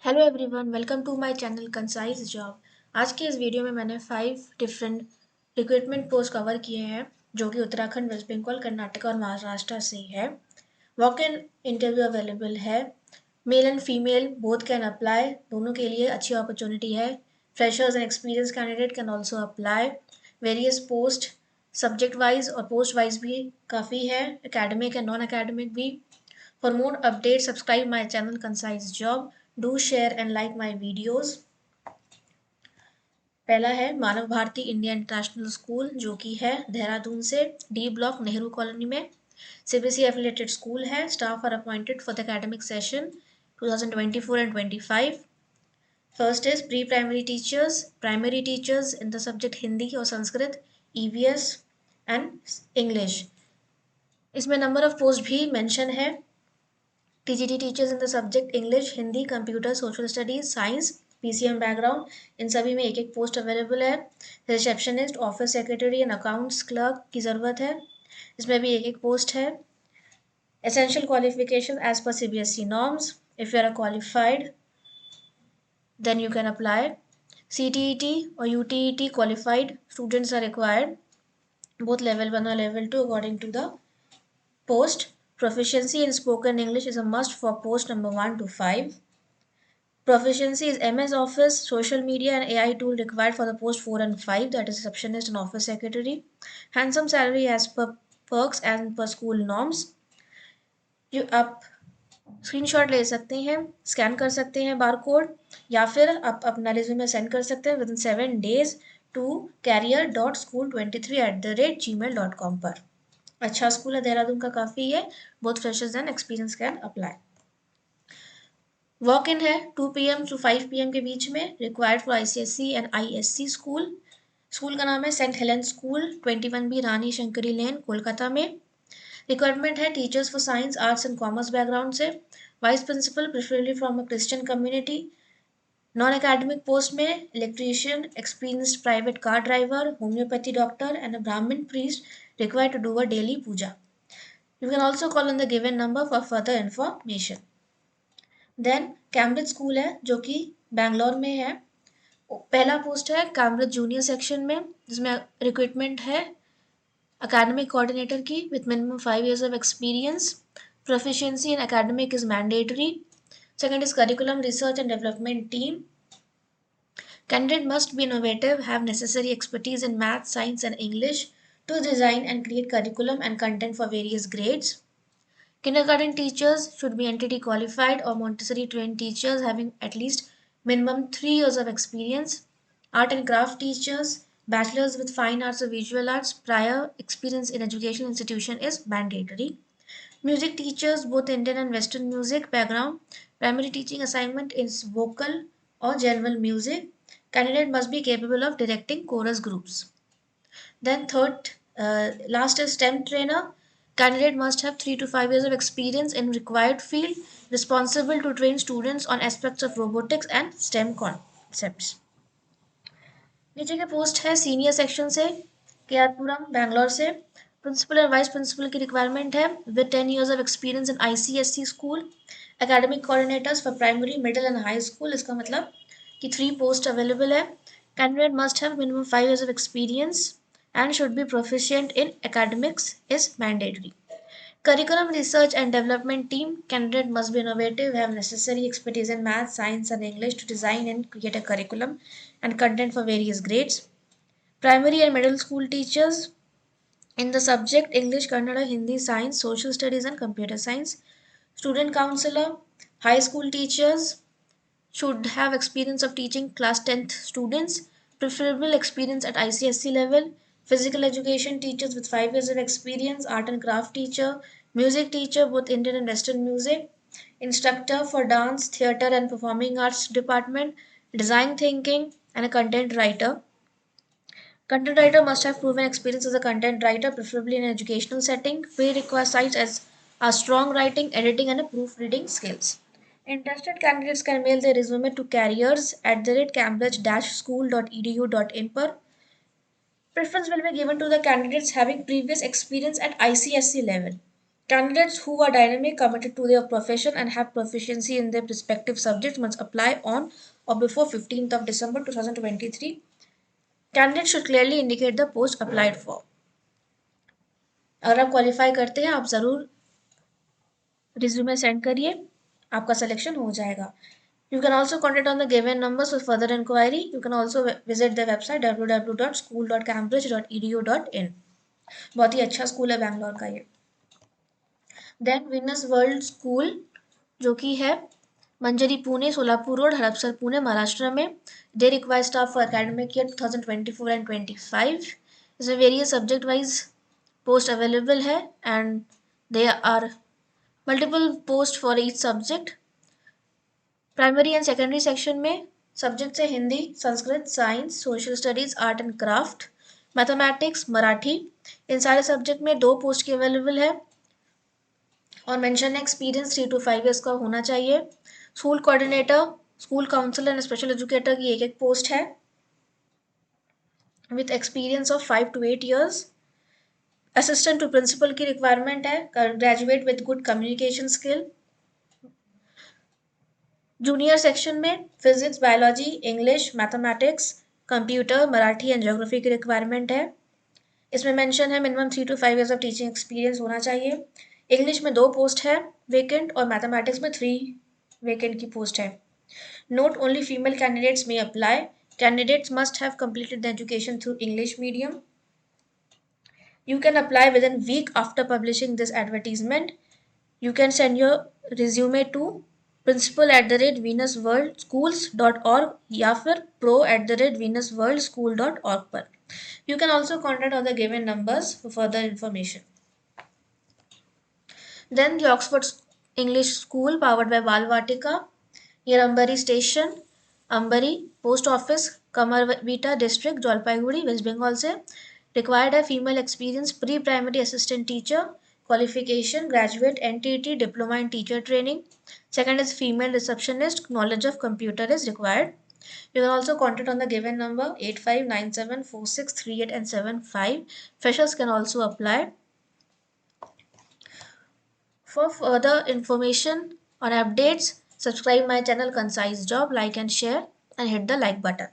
Hello everyone, welcome to my channel concise job. आज के इस वीडियो में मैंने 5 डिफरेंट रिक्रूटमेंट पोस्ट कवर किए हैं जो कि उत्तराखंड, वेस्ट बंगाल, कर्नाटक और महाराष्ट्र से ही है। वॉक इन इंटरव्यू अवेलेबल है। Male and female both can apply, दोनों के लिए अच्छी अपॉर्चुनिटी है। Freshers and experience candidate can also apply. Various post subject wise और पोस्ट वाइज भी काफ़ी है, एकेडमिक एंड नॉन एकेडमिक भी। For more updates, subscribe my channel Concise Job. Do share and like my videos. पहला है Manav Bharati India international school, जो कि है देहरादून से डी ब्लॉक नेहरू कॉलोनी में। सीबीएसई एफिलेटेड स्कूल है। Staff are appointed for the academic session 2024 and 25. First is pre-primary teachers, primary teachers in the subject Hindi और Sanskrit, EVS and English. इसमें नंबर ऑफ पोस्ट भी mention है। TGT teachers in the subject English, Hindi, computer, social studies, science, PCM background, इन सभी में एक एक पोस्ट अवेलेबल है। Receptionist, office secretary and accounts clerk की ज़रूरत है, इसमें भी एक एक पोस्ट है। Essential qualification as per CBSE norms, if you are qualified then you can apply. CTET और UTET qualified students are required, both level 1 or level 2 according to the post. Proficiency in spoken English is a must for post number 1 to 5. Proficiency is MS Office, social media and AI tool required for the post 4 and 5, that is receptionist and office secretary. Handsome salary as per perks and per school norms. You आप screenshot ले सकते हैं, scan कर सकते हैं bar code, या फिर आप अपना रिज्यूमे सेंड कर सकते हैं with in 7 days to career.school23@gmail.com पर। अच्छा स्कूल है, देहरादून का काफ़ी है। Both freshers and experience can apply. Walk in है 2 PM to 5 PM के बीच में, required for ICSE and ISC school. School का नाम है Saint Helen school, 21B Rani Shankari lane, Kolkata में। रिक्वायरमेंट है teachers for science, arts and commerce background से। Vice principal preferably from a Christian community. Non academic post में electrician, experienced private car driver, homeopathy doctor and अ ब्राह्मण priest required to do a daily puja. You can also call on the given number for further information. Then Cambridge school है जो कि बैंगलोर में है। पहला post है Cambridge junior section में, जिसमें रिक्रूटमेंट है academic coordinator की with minimum 5 years of experience. Proficiency in academic is mandatory. Second is curriculum research and development team. Candidate must be innovative, have necessary expertise in math, science and English to design and create curriculum and content for various grades. Kindergarten teachers should be NTT qualified or Montessori trained teachers having at least minimum 3 years of experience. Art and craft teachers, bachelors with fine arts or visual arts, prior experience in educational institution is mandatory. Music teachers, both Indian and Western music background, primary teaching assignment is vocal or general music. Candidate must be capable of directing chorus groups. Then last is STEM trainer. Candidate must have 3 to 5 years of experience in required field, responsible to train students on aspects of robotics and STEM concepts. नीचे के post है senior section से, केआरपुरम बैंगलोर से। Principal और vice principal की requirement है with 10 years of experience in ICSC school. Academic coordinators for primary, middle and high school, इसका मतलब कि 3 पोस्ट अवेलेबल है। Candidate must have minimum 5 years of experience and should be proficient in academics is mandatory. Curriculum research and development team, candidate must be innovative, have necessary expertise in math, science and English to design and create a curriculum and content for various grades. Primary and middle school teachers in the subject English, Kannada, Hindi, science, social studies and computer science. Student counselor, high school teachers should have experience of teaching class 10th students, preferable experience at ICSC level. Physical education teachers with 5 years of experience, art and craft teacher, music teacher, both Indian and Western music, instructor for dance, theatre and performing arts department, design thinking and a content writer. Content writer must have proven experience as a content writer, preferably in an educational setting. Prerequisites as are strong writing, editing and a proofreading skills. Interested candidates can mail their resume to careers@cambridge-school.edu.in पर. Preference will be given to the candidates having previous experience at ICSC level. Candidates who are dynamic, committed to their profession, and have proficiency in their respective subjects must apply on or before 15th of December 2023. Candidates should clearly indicate the post applied for. अगर आप qualify करते हैं आप ज़रूर resume send करिए, आपका selection हो जाएगा. You can also contact on the given numbers for further inquiry. You can also visit the website www.school.cambridge.edu.in. बहुत ही अच्छा स्कूल है बैंगलोर का ये. देन विनस वर्ल्ड स्कूल जो कि है मंजरी पुणे, सोलापुर रोड, हड़पसर पुणे, महाराष्ट्र में. They require staff for academic year 2024 and 25. इसमें various subject wise post available है and they are multiple post for each subject. Primary and secondary section में सब्जेक्ट्स है Hindi, Sanskrit, science, social studies, art and craft, mathematics, Marathi. इन सारे subject में 2 post की available है और मेंशन एक्सपीरियंस 3 to 5 ईयर्स का होना चाहिए. School coordinator, school counsellor and special educator की एक पोस्ट है with experience of 5 to 8 years. Assistant to principal की रिक्वायरमेंट है, graduate with good communication skill. Junior section में physics, biology, English, mathematics, computer, Marathi and geography की requirement है. इसमें mention है minimum 3 to 5 years of teaching experience होना चाहिए. English में 2 पोस्ट है वेकेंट और मैथमेटिक्स में 3 वेकेंट की पोस्ट है. नोट ओनली फीमेल कैंडिडेट्स में apply. Candidates must have completed the education through English medium. You can apply within week after publishing this advertisement. You can send your resume to principal@venusworldschools.org या फिर pro@venusworldschool.org पर. You can also contact on the given numbers for further information. Then the Oxford English School powered by Balvatika near Ambari Station, Ambari Post Office, Kamarvita District, Jalpaiguri, West Bengal से required a female experience pre-primary assistant teacher. Qualification graduate NTT diploma in teacher training. Second is female receptionist. Knowledge of computer is required. You can also contact on the given number 85974638 and 75. Freshers can also apply. For further information or updates, subscribe my channel Concise Job, like and share and hit the like button.